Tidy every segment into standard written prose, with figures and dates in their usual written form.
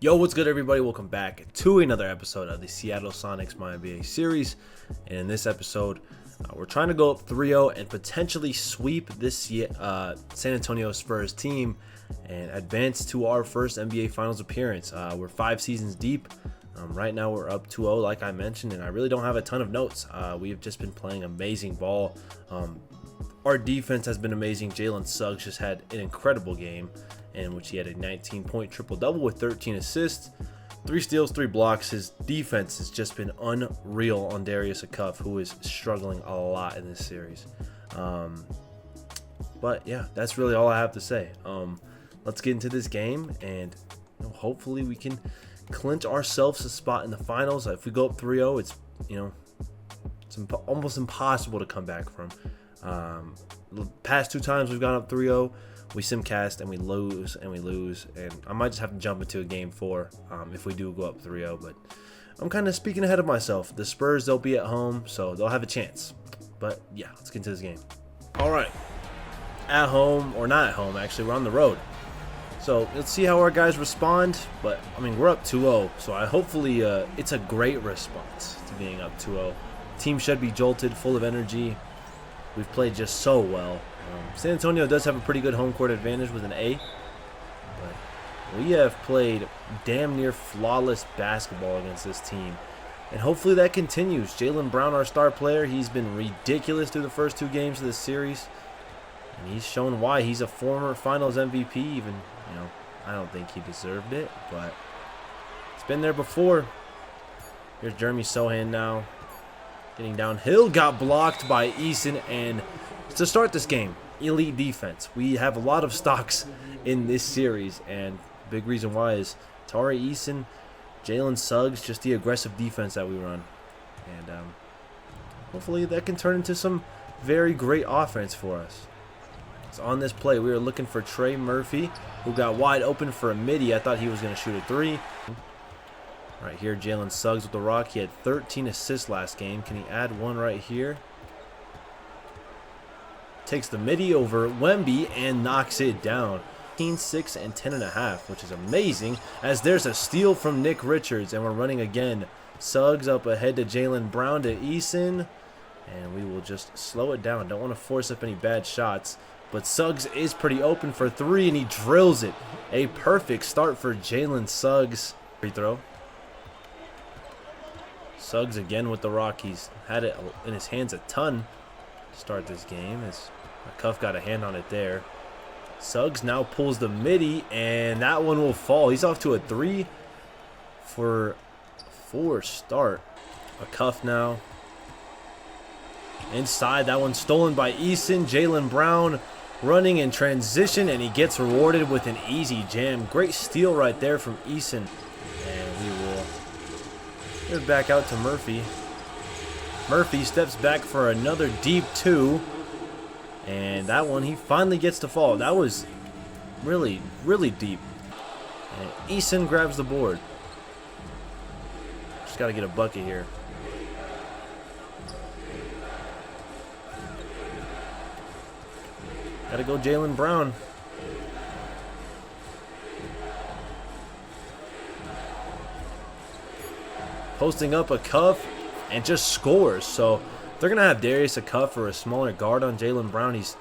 Yo, what's good, everybody? Welcome back to another episode of the Seattle Sonics MyNBA series. And in this episode, we're trying to go up 3-0 and potentially sweep this San Antonio Spurs team and advance to our first NBA Finals appearance. We're 5 seasons deep. Right now, we're up 2-0, like I mentioned, and I really don't have a ton of notes. We've just been playing amazing ball. Our defense has been amazing. Jalen Suggs just had an incredible game, in which he had a 19-point triple-double with 13 assists, 3 steals, 3 blocks. His defense has just been unreal on Darius Acuff, who is struggling a lot in this series. But yeah, that's really all I have to say. Let's get into this game, and hopefully we can clinch ourselves a spot in the finals. If we go up 3-0, it's almost impossible to come back from. The past 2 times we've gone up 3-0. We simcast and we lose, and I might just have to jump into a game 4 if we do go up 3-0, but I'm kind of speaking ahead of myself. The Spurs, they'll be at home, so they'll have a chance. But yeah, let's get into this game. All right, at home, or not at home, actually, we're on the road. So let's see how our guys respond, but I mean, we're up 2-0, so hopefully it's a great response to being up 2-0. Team should be jolted, full of energy. We've played just so well. San Antonio does have a pretty good home court advantage with an A, but we have played damn near flawless basketball against this team, and hopefully that continues. Jaylen Brown, our star player, he's been ridiculous through the first 2 games of this series, and he's shown why. He's a former Finals MVP. Even, I don't think he deserved it, but it's been there before. Here's Jeremy Sohan now, getting downhill, got blocked by Eason, and to start this game, elite defense. We have a lot of stocks in this series, and the big reason why is Tari Eason, Jalen Suggs, just the aggressive defense that we run. And hopefully that can turn into some very great offense for us. So on this play, we were looking for Trey Murphy, who got wide open for a midi. I thought he was going to shoot a 3. Right here, Jalen Suggs with the rock. He had 13 assists last game. Can he add 1 right here? Takes the midi over Wemby and knocks it down. 6 and 10.5, which is amazing, as there's a steal from Nick Richards, and we're running again. Suggs up ahead to Jaylen Brown to Eason, and we will just slow it down. Don't want to force up any bad shots, but Suggs is pretty open for 3, and he drills it. A perfect start for Jalen Suggs. Free throw. Suggs again with the rock. He's had it in his hands a ton to start this game, as Cuff got a hand on it there. Suggs now pulls the midi, and that one will fall. He's off to a 3 for 4 start. A Cuff now. Inside, that one stolen by Eason. Jaylen Brown running in transition, and he gets rewarded with an easy jam. Great steal right there from Eason. And we will get it back out to Murphy. Murphy steps back for another deep 2. And that one, he finally gets to fall. That was really, really deep. And Eason grabs the board. Just got to get a bucket here. Got to go Jaylen Brown. Posting up a Cuff and just scores. So they're going to have Darius Acuff or a smaller guard on Jaylen Brown. He's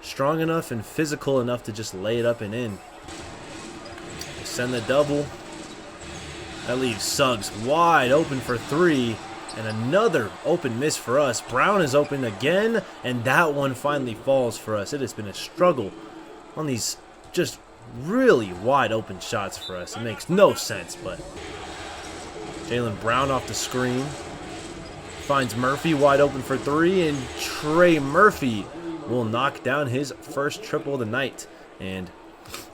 strong enough and physical enough to just lay it up and in. Send the double. That leaves Suggs wide open for 3. And another open miss for us. Brown is open again, and that one finally falls for us. It has been a struggle on these just really wide open shots for us. It makes no sense, but Jaylen Brown off the screen. Finds Murphy wide open for 3, and Trey Murphy will knock down his first triple of the night. And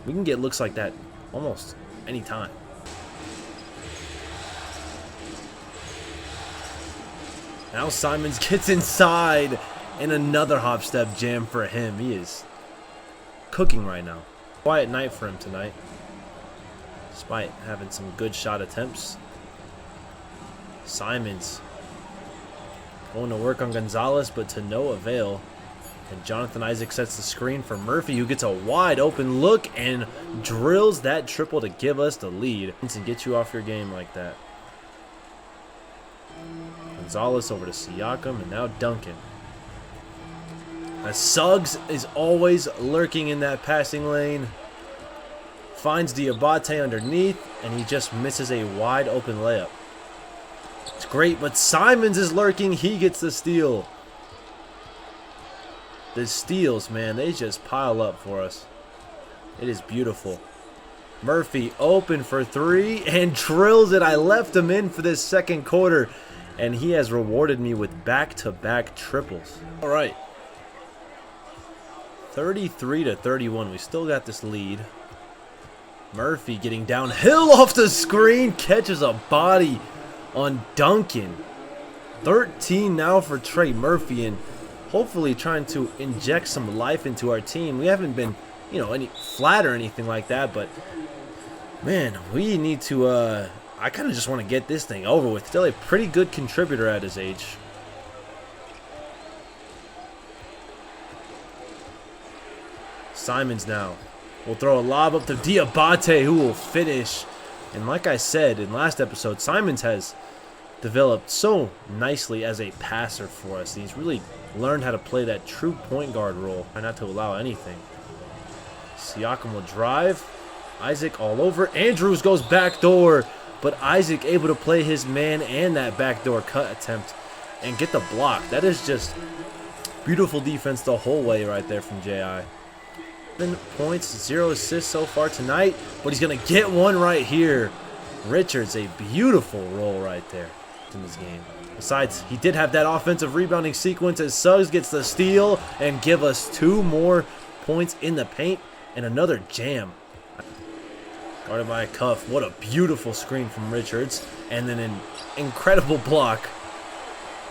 we can get looks like that almost any time. Now Simons gets inside, and another hop step jam for him. He is cooking right now. Quiet night for him tonight, despite having some good shot attempts. Simons going to work on Gonzalez, but to no avail. And Jonathan Isaac sets the screen for Murphy, who gets a wide open look and drills that triple to give us the lead. And get you off your game like that. Gonzalez over to Siakam, and now Duncan. As Suggs is always lurking in that passing lane. Finds Diabate underneath, and he just misses a wide open layup. It's great, but Simons is lurking. He gets the steal. The steals, man, they just pile up for us. It is beautiful. Murphy open for three and drills it. I left him in for this second quarter, and he has rewarded me with back-to-back triples. All right. 33-31. We still got this lead. Murphy getting downhill off the screen. Catches a body on Duncan. 13 now for Trey Murphy, and hopefully trying to inject some life into our team. We haven't been, any flat or anything like that, but man, we need to, I kind of just want to get this thing over with. Still a pretty good contributor at his age. Simons now will throw a lob up to Diabate, who will finish. And like I said in last episode, Simons has developed so nicely as a passer for us. He's really learned how to play that true point guard role and not to allow anything. Siakam will drive. Isaac all over. Andrews goes backdoor, but Isaac able to play his man and that backdoor cut attempt and get the block. That is just beautiful defense the whole way right there from J.I. 7 points, 0 assists so far tonight, but he's going to get one right here. Richards, a beautiful roll right there in this game. Besides, he did have that offensive rebounding sequence as Suggs gets the steal and give us 2 more points in the paint and another jam. Guarded by a cuff. What a beautiful screen from Richards. And then an incredible block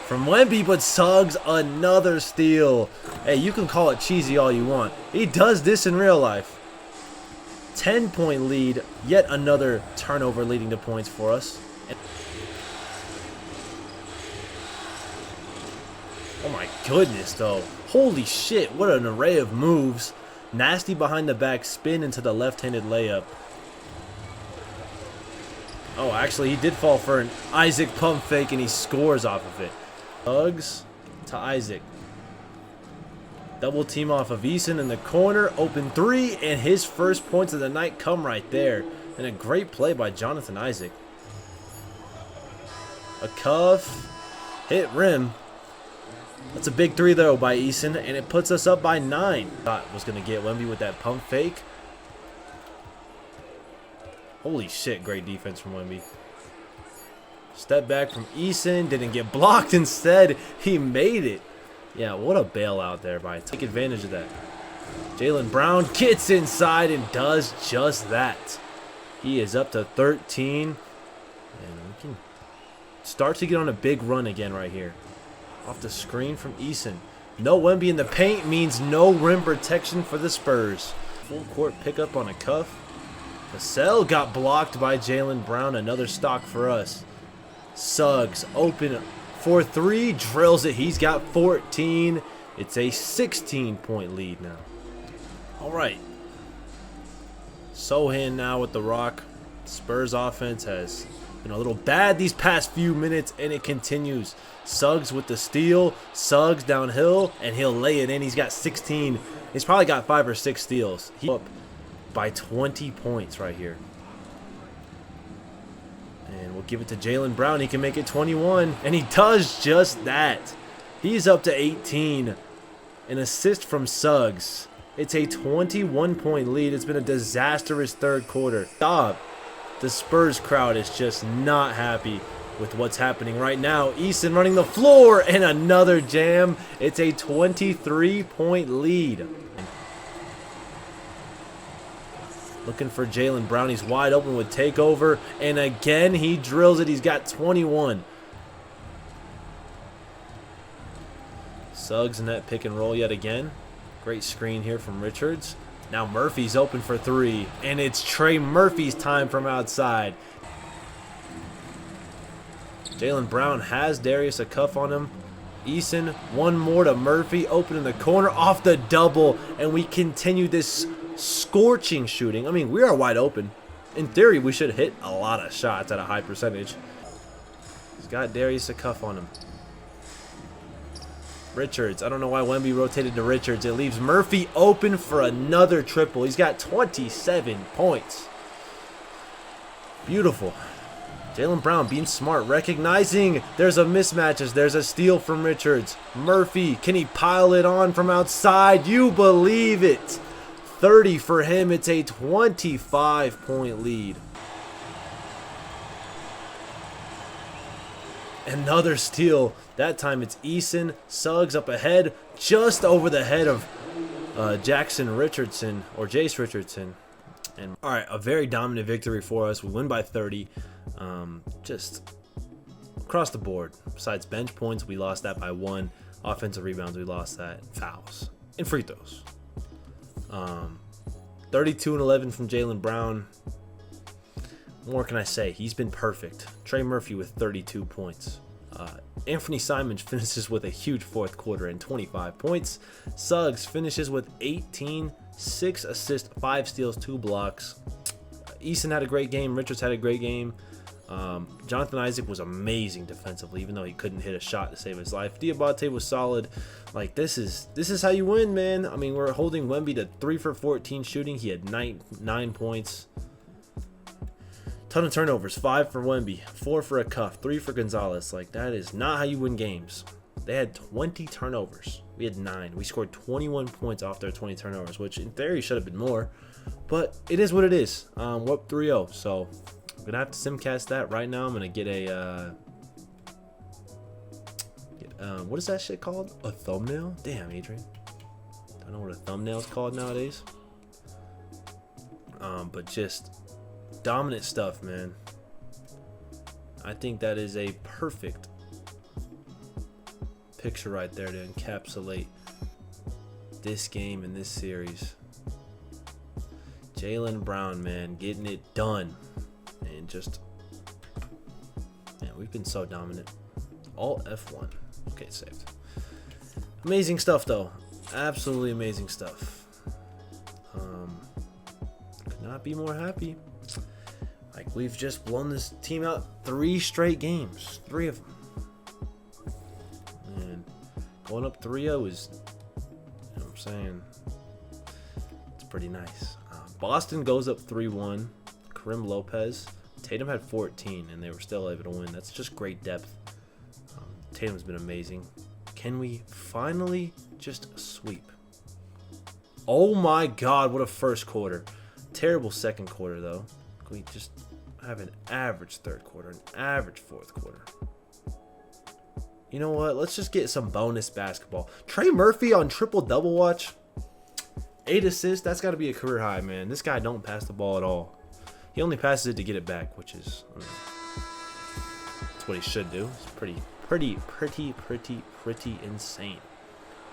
from Wemby, but Suggs, another steal. Hey, you can call it cheesy all you want. He does this in real life. 10-point lead, yet another turnover leading to points for us. Oh my goodness, though. Holy shit, what an array of moves. Nasty behind the back spin into the left-handed layup. Oh, actually, he did fall for an Isaac pump fake, and he scores off of it. Suggs to Isaac. Double team off of Eason in the corner. Open three, and his first points of the night come right there. And a great play by Jonathan Isaac. A cuff. Hit rim. That's a big three, though, by Eason, and it puts us up by 9. Thought was going to get Wemby with that pump fake. Holy shit, great defense from Wemby. Step back from Eason, didn't get blocked. Instead, he made it. Yeah, what a bailout there by take advantage of that. Jaylen Brown gets inside and does just that. He is up to 13. And we can start to get on a big run again right here. Off the screen from Eason. No Wemby in the paint means no rim protection for the Spurs. Full court pickup on a cuff. Vassell got blocked by Jaylen Brown. Another stock for us. Suggs open for 3. Drills it. He's got 14. It's a 16-point lead now. All right. Sohan now with the rock. Spurs offense has been a little bad these past few minutes, and it continues. Suggs with the steal. Suggs downhill, and he'll lay it in. He's got 16. He's probably got 5 or 6 steals. He's up by 20 points right here. And we'll give it to Jaylen Brown. He can make it 21, and he does just that. He's up to 18. An assist from Suggs. It's a 21-point lead. It's been a disastrous third quarter. Stop. The Spurs crowd is just not happy with what's happening right now. Eason running the floor, and another jam. It's a 23-point lead. Looking for Jaylen Brown. He's wide open with takeover. And again, he drills it. He's got 21. Suggs in that pick and roll yet again. Great screen here from Richards. Now Murphy's open for 3. And it's Trey Murphy's time from outside. Jaylen Brown has Darius a cuff on him. Eason, one more to Murphy, open in the corner, off the double, and we continue this scorching shooting. I mean, we are wide open. In theory, we should hit a lot of shots at a high percentage. He's got Darius a cuff on him. Richards, I don't know why Wemby rotated to Richards. It leaves Murphy open for another triple. He's got 27 points. Beautiful. Jaylen Brown being smart, recognizing there's a mismatch as there's a steal from Richards. Murphy, can he pile it on from outside? You believe it. 30 for him. It's a 25-point lead. Another steal. That time it's Eason. Suggs up ahead, just over the head of Jackson Richardson, or Jace Richardson. And all right, a very dominant victory for us. We win by 30. Just across the board. Besides bench points, we lost that by 1. Offensive rebounds, we lost that. Fouls and free throws. 32 and 11 from Jaylen Brown. What more can I say? He's been perfect. Trey Murphy with 32 points. Anthony Simons finishes with a huge fourth quarter and 25 points. Suggs finishes with 18, 6 assists, 5 steals, 2 blocks. Eason had a great game. Richards had a great game. Jonathan Isaac was amazing defensively, even though he couldn't hit a shot to save his life. Diabate was solid. Like, this is how you win, man. I mean, we're holding Wemby to 3 for 14 shooting. He had 9 points. Ton of turnovers. 5 for Wemby, 4 for a cuff, 3 for Gonzalez. Like, that is not how you win games. They had 20 turnovers. We had 9. We scored 21 points off their 20 turnovers, which in theory should have been more. But it is what it is. We're up 3-0. So I'm going to have to simcast that right now. I'm going to get a... what is that shit called? A thumbnail? Damn, Adrian. Don't know what a thumbnail is called nowadays. But just dominant stuff, man. I think that is a perfect picture right there to encapsulate this game and this series. Jaylen Brown, man, getting it done. And just, man, we've been so dominant. Alt F1. Okay, saved. Amazing stuff, though. Absolutely amazing stuff. Could not be more happy. Like, we've just blown this team out 3 straight games. 3 of them. And going up 3-0 is, you know what I'm saying, it's pretty nice. Boston goes up 3-1. Karim Lopez. Tatum had 14, and they were still able to win. That's just great depth. Tatum's been amazing. Can we finally just sweep? Oh my God, what a first quarter. Terrible second quarter, though. Can we just have an average third quarter, an average fourth quarter? You know what? Let's just get some bonus basketball. Trey Murphy on triple-double watch. 8 assists. That's got to be a career high, man. This guy don't pass the ball at all. He only passes it to get it back, which is, I don't know, that's what he should do. It's pretty insane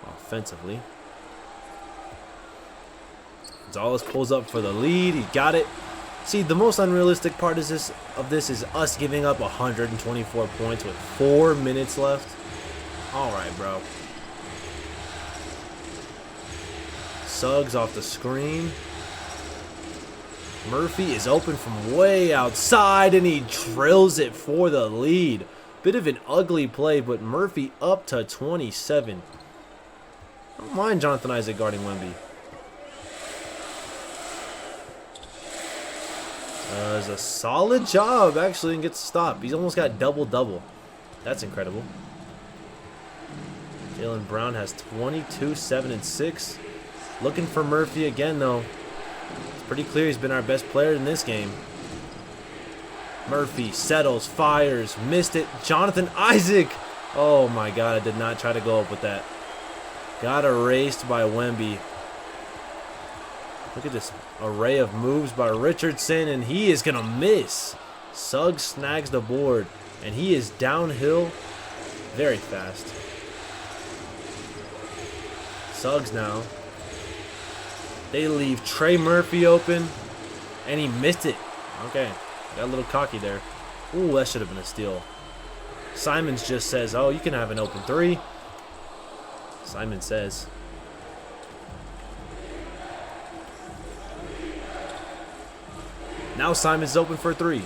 offensively. Gonzalez pulls up for the lead. He got it. See, the most unrealistic part of this is us giving up 124 points with 4 minutes left. All right, bro. Suggs off the screen. Murphy is open from way outside, and he drills it for the lead. Bit of an ugly play, but Murphy up to 27. I don't mind Jonathan Isaac guarding Wemby. Does a solid job, actually, and gets stopped. He's almost got double-double. That's incredible. Jaylen Brown has 22, 7, and 6. Looking for Murphy again, though. It's pretty clear he's been our best player in this game. Murphy settles, fires, missed it. Jonathan Isaac. Oh, my God. I did not try to go up with that. Got erased by Wemby. Look at this array of moves by Richardson, and he is going to miss. Suggs snags the board, and he is downhill very fast. Suggs now. They leave Trey Murphy open, and he missed it. Okay, got a little cocky there. Ooh, that should have been a steal. Simons just says, oh, you can have an open 3. Simon says. Now Simon's open for 3.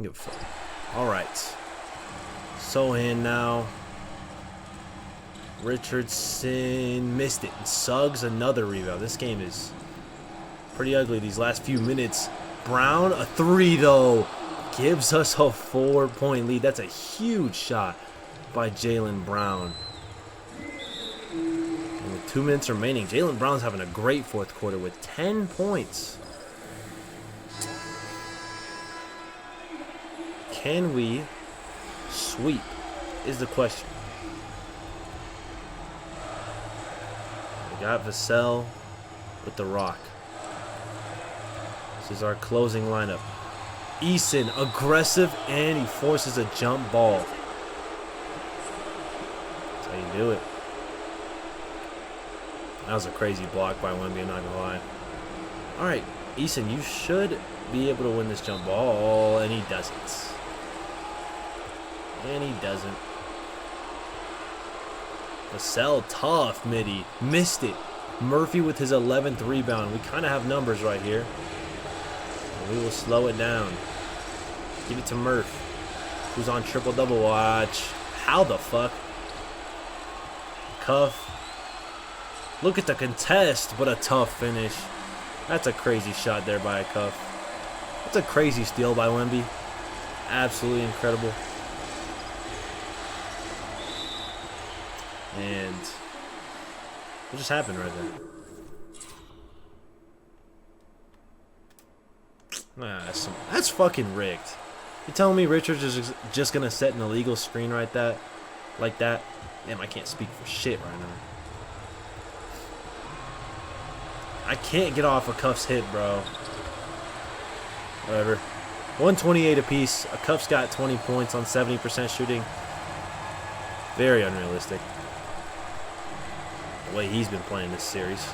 Give a fuck. All right. Sohan now. Richardson missed it. Suggs another rebound. This game is pretty ugly these last few minutes. Brown a 3 though. Gives us a 4-point lead. That's a huge shot by Jaylen Brown. And with 2 minutes remaining, Jaylen Brown's having a great fourth quarter with 10 points. Can we sweep is the question. We got Vassell with the rock. This is our closing lineup. Eason, aggressive, and he forces a jump ball. That's how you do it. That was a crazy block by Wemby, I'm not going to lie. All right, Eason, you should be able to win this jump ball, and he doesn't. And he doesn't. Vassell, tough midi. Missed it. Murphy with his 11th rebound. We kind of have numbers right here. And we will slow it down. Give it to Murph, who's on triple-double watch. How the fuck? Cuff. Look at the contest, but a tough finish. That's a crazy shot there by a Cuff. That's a crazy steal by Wemby. Absolutely incredible. And what just happened right there? That's fucking rigged. You telling me Richards is just gonna set an illegal screen like that? Damn, I can't speak for shit right now. I can't get off a Cuff's hit, bro. Whatever. 128 apiece. A Cuff's got 20 points on 70% shooting. Very unrealistic. The way he's been playing this series.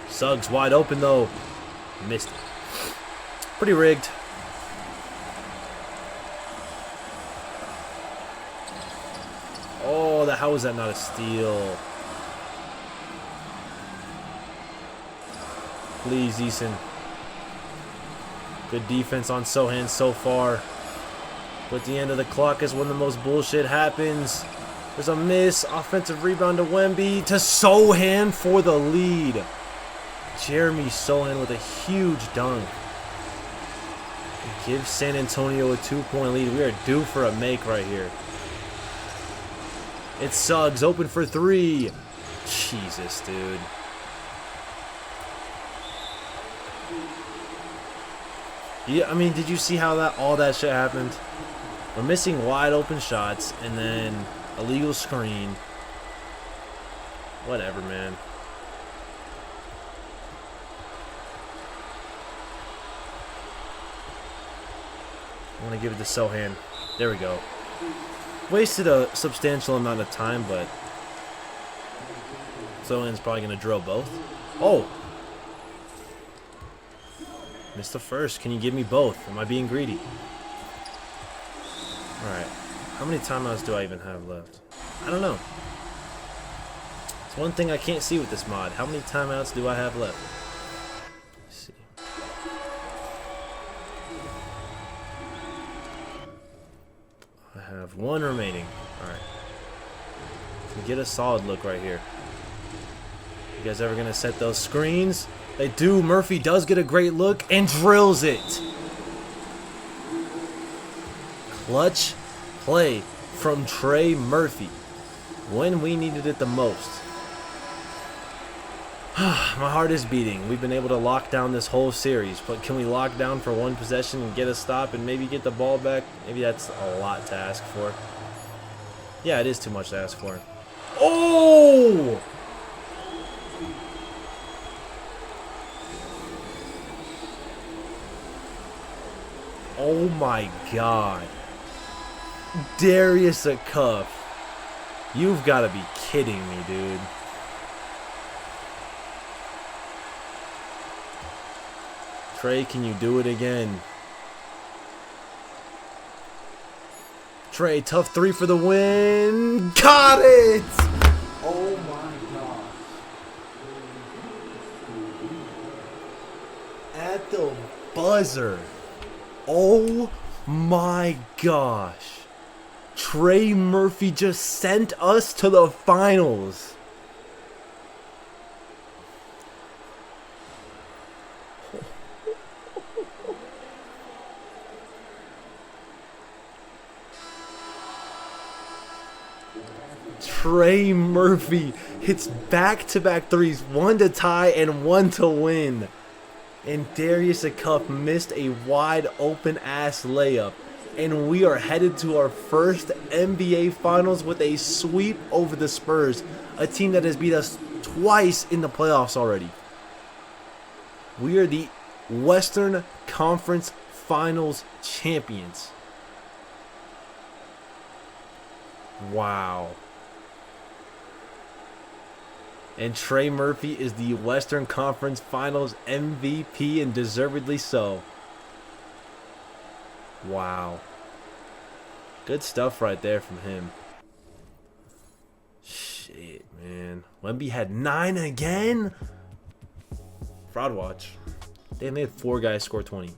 Suggs wide open though. Missed it. Pretty rigged. Oh, how is that not a steal? Please, Eason. Good defense on Sohan so far. But the end of the clock is when the most bullshit happens. There's a miss. Offensive rebound to Wemby. To Sohan for the lead. Jeremy Sohan with a huge dunk. Give San Antonio a 2-point lead. We are due for a make right here. It's Suggs open for 3. Jesus, dude. Yeah, I mean, did you see how all that shit happened? We're missing wide open shots and then illegal screen. Whatever, man. I want to give it to Sohan. There we go. Wasted a substantial amount of time, but Sohan's probably going to drill both. Oh! Missed the first. Can you give me both? Am I being greedy? Alright. How many timeouts do I even have left? I don't know. It's one thing I can't see with this mod. How many timeouts do I have left? Let's see. I have 1 remaining. Alright. Get a solid look right here. You guys ever gonna set those screens? They do. Murphy does get a great look and drills it. Clutch play from Trey Murphy when we needed it the most. My heart is beating. We've been able to lock down this whole series, but can we lock down for 1 possession and get a stop and maybe get the ball back? Maybe that's a lot to ask for. Yeah, it is too much to ask for. Oh! Oh my God. Darius a cup. You've got to be kidding me, dude. Trey, can you do it again? Trey, tough three for the win. Got it! Oh my gosh. At the buzzer. Oh my gosh. Trey Murphy just sent us to the finals. Trey Murphy hits back-to-back threes, one to tie and one to win. And Darius Akup missed a wide-open ass layup. And we are headed to our first NBA Finals with a sweep over the Spurs, a team that has beat us twice in the playoffs already. We are the Western Conference Finals champions. Wow. And Trey Murphy is the Western Conference Finals MVP, and deservedly so. Wow. Good stuff right there from him. Shit, man. Wemby had 9 again? Fraud watch. Damn, they had 4 guys score 20.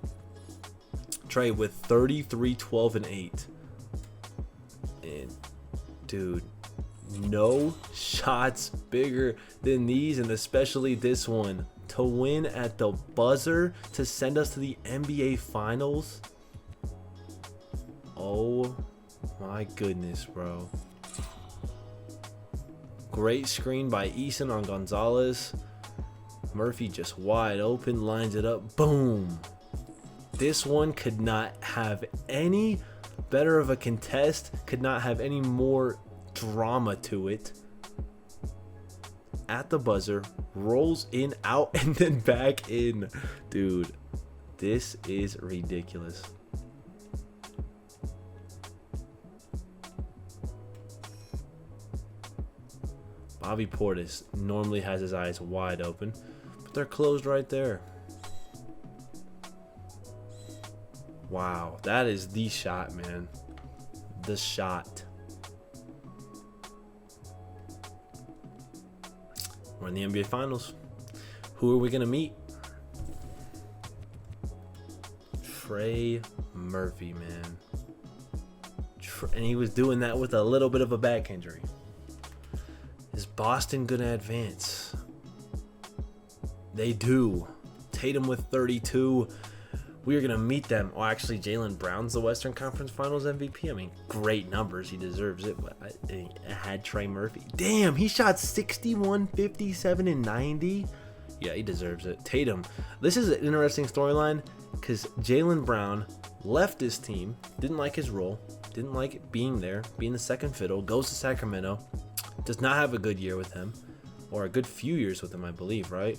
Trey with 33, 12, and 8. And, dude, no shots bigger than these, and especially this one. To win at the buzzer to send us to the NBA Finals. Oh my goodness, bro. Great screen by Eason on Gonzalez. Murphy just wide open, lines it up. Boom. This one could not have any better of a contest, could not have any more drama to it. At the buzzer, rolls in, out, and then back in. Dude, this is ridiculous. Bobby Portis normally has his eyes wide open, but they're closed right there. Wow, that is the shot, man. The shot. We're in the NBA Finals. Who are we going to meet? Trey Murphy, man. And he was doing that with a little bit of a back injury. Is Boston going to advance? They do. Tatum with 32. We are going to meet them. Oh, actually, Jaylen Brown's the Western Conference Finals MVP. I mean, great numbers. He deserves it. But I had Trey Murphy. Damn, he shot 61, 57, and 90. Yeah, he deserves it. Tatum. This is an interesting storyline because Jaylen Brown left his team, didn't like his role, didn't like being there, being the second fiddle, goes to Sacramento, does not have a good year with him, or a good few years with him, I believe, right?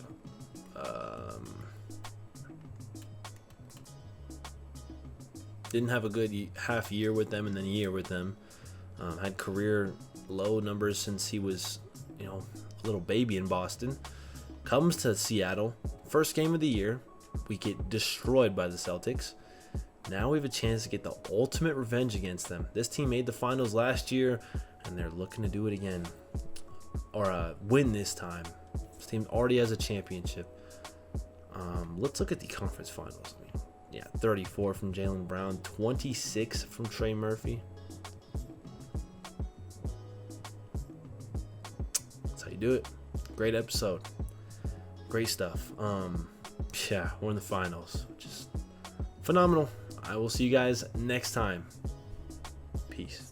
Didn't have a good half year with them and then a year with them. Had career low numbers since he was, a little baby in Boston. Comes to Seattle, first game of the year. We get destroyed by the Celtics. Now we have a chance to get the ultimate revenge against them. This team made the finals last year, and they're looking to do it again. Or win this time. This team already has a championship. Let's look at the conference finals. 34 from Jaylen Brown, 26 from Trey Murphy. That's how you do it. Great episode. Great stuff. Yeah, we're in the finals, which is phenomenal. I will see you guys next time. Peace.